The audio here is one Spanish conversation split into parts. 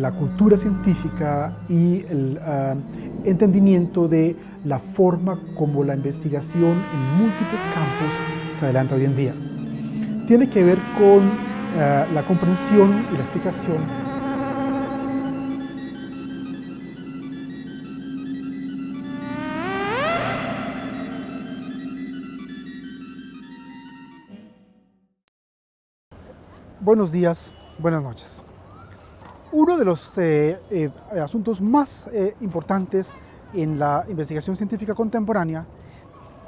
la cultura científica y el entendimiento de la forma como la investigación en múltiples campos se adelanta hoy en día. Tiene que ver con la comprensión y la explicación Buenos días, buenas noches. Uno de los asuntos más importantes en la investigación científica contemporánea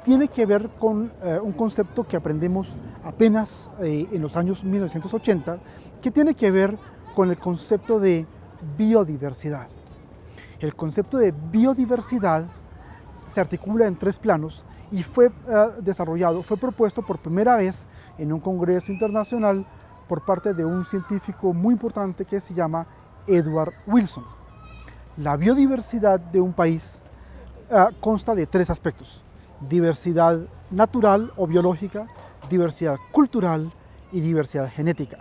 tiene que ver con un concepto que aprendemos apenas en los años 1980, que tiene que ver con el concepto de biodiversidad. El concepto de biodiversidad se articula en tres planos y fue propuesto por primera vez en un congreso internacional por parte de un científico muy importante que se llama Edward Wilson. La biodiversidad de un país consta de tres aspectos: diversidad natural o biológica, diversidad cultural y diversidad genética.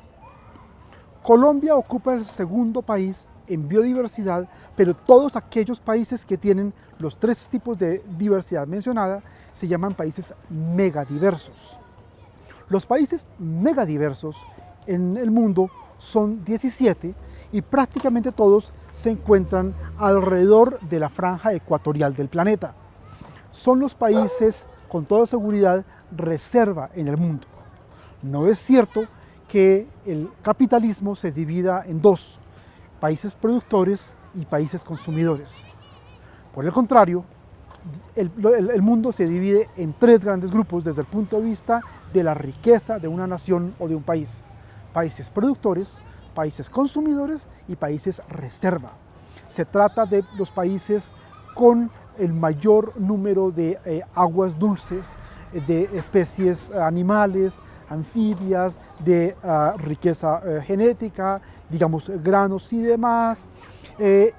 Colombia ocupa el segundo país en biodiversidad, pero todos aquellos países que tienen los tres tipos de diversidad mencionada se llaman países megadiversos. Los países megadiversos en el mundo son 17 y prácticamente todos se encuentran alrededor de la franja ecuatorial del planeta. Son los países, con toda seguridad, reserva en el mundo. No es cierto que el capitalismo se divida en dos: países productores y países consumidores. Por el contrario, el mundo se divide en tres grandes grupos desde el punto de vista de la riqueza de una nación o de un país: países productores, países consumidores y países reserva. Se trata de los países con el mayor número de aguas dulces, de especies animales, anfibias, de riqueza genética, digamos granos y demás.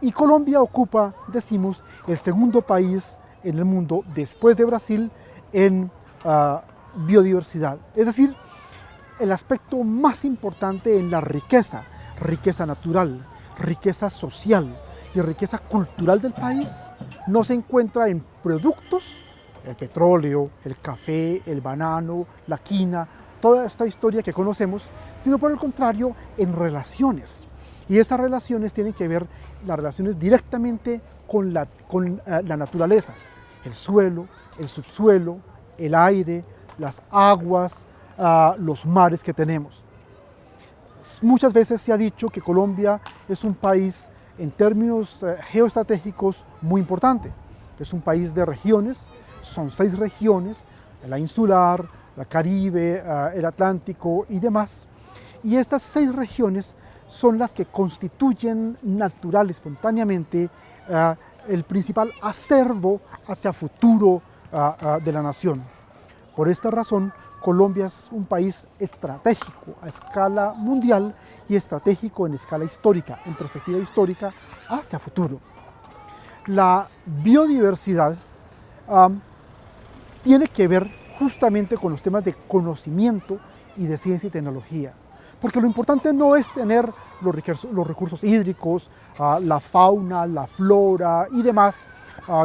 Y Colombia ocupa, decimos, el segundo país en el mundo después de Brasil en biodiversidad. Es decir, el aspecto más importante en la riqueza natural, riqueza social y riqueza cultural del país no se encuentra en productos, el petróleo, el café, el banano, la quina, toda esta historia que conocemos, sino por el contrario en relaciones. Y esas relaciones tienen que ver, las relaciones directamente con la naturaleza: el suelo, el subsuelo, el aire, las aguas, los mares que tenemos. Muchas veces se ha dicho que Colombia es un país en términos geoestratégicos muy importante. Es un país de regiones, son 6 regiones: la insular, la Caribe, el Atlántico y demás. Y estas 6 regiones son las que constituyen natural, espontáneamente, el principal acervo hacia futuro de la nación. Por esta razón, Colombia es un país estratégico a escala mundial y estratégico en escala histórica, en perspectiva histórica hacia futuro. La biodiversidad tiene que ver justamente con los temas de conocimiento y de ciencia y tecnología. Porque lo importante no es tener los recursos hídricos, la fauna, la flora y demás,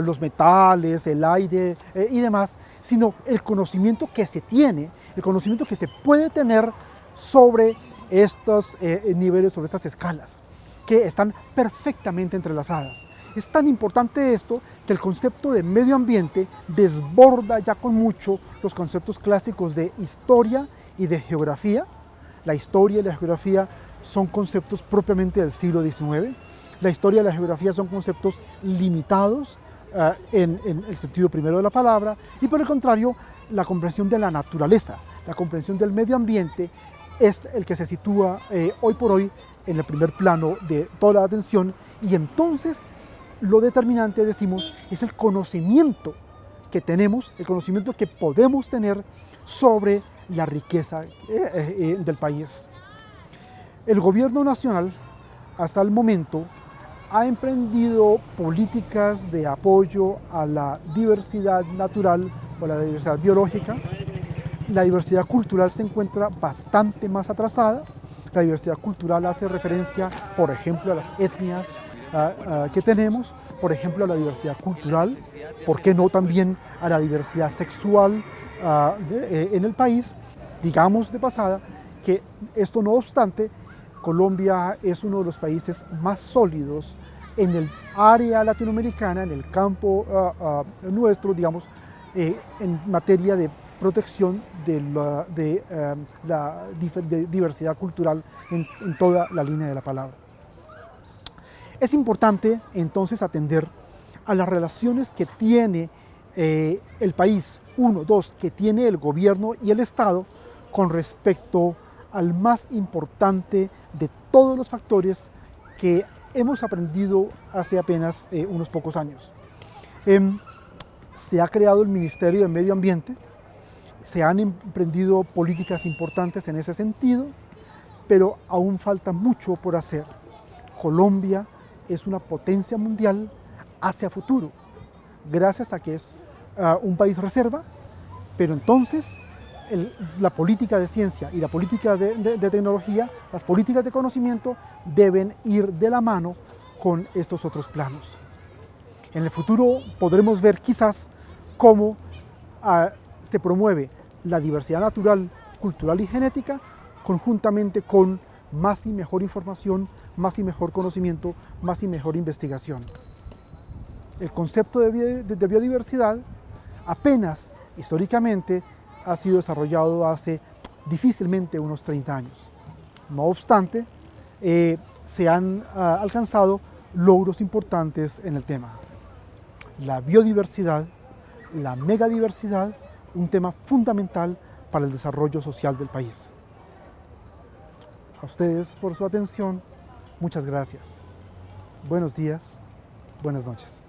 los metales, el aire y demás, sino el conocimiento que se tiene, el conocimiento que se puede tener sobre estos niveles, sobre estas escalas, que están perfectamente entrelazadas. Es tan importante esto que el concepto de medio ambiente desborda ya con mucho los conceptos clásicos de historia y de geografía. La historia y la geografía son conceptos propiamente del siglo XIX. La historia y la geografía son conceptos limitados en el sentido primero de la palabra, y por el contrario, la comprensión de la naturaleza, la comprensión del medio ambiente es el que se sitúa hoy por hoy en el primer plano de toda la atención. Y entonces lo determinante, decimos, es el conocimiento que tenemos, el conocimiento que podemos tener sobre la riqueza del país. El gobierno nacional hasta el momento ha emprendido políticas de apoyo a la diversidad natural o la diversidad biológica. La diversidad cultural se encuentra bastante más atrasada. La diversidad cultural hace referencia, por ejemplo, a las etnias que tenemos, por ejemplo, a la diversidad cultural, ¿por qué no también a la diversidad sexual en el país? Digamos de pasada que esto no obstante, Colombia es uno de los países más sólidos en el área latinoamericana, en el campo nuestro, digamos, en materia de protección de la diversidad cultural en toda la línea de la palabra. Es importante entonces atender a las relaciones que tiene el país, que tiene el gobierno y el Estado con respecto al más importante de todos los factores que hemos aprendido hace apenas unos pocos años. Se ha creado el Ministerio de Medio Ambiente, se han emprendido políticas importantes en ese sentido, pero aún falta mucho por hacer. Colombia es una potencia mundial hacia futuro, gracias a que es un país reserva, pero entonces la política de ciencia y la política de tecnología, las políticas de conocimiento deben ir de la mano con estos otros planos. En el futuro podremos ver quizás cómo se promueve la diversidad natural, cultural y genética conjuntamente con más y mejor información, más y mejor conocimiento, más y mejor investigación. El concepto de biodiversidad apenas históricamente ha sido desarrollado hace difícilmente unos 30 años. No obstante, se han alcanzado logros importantes en el tema. La biodiversidad, la megadiversidad, un tema fundamental para el desarrollo social del país. A ustedes por su atención, muchas gracias. Buenos días, buenas noches.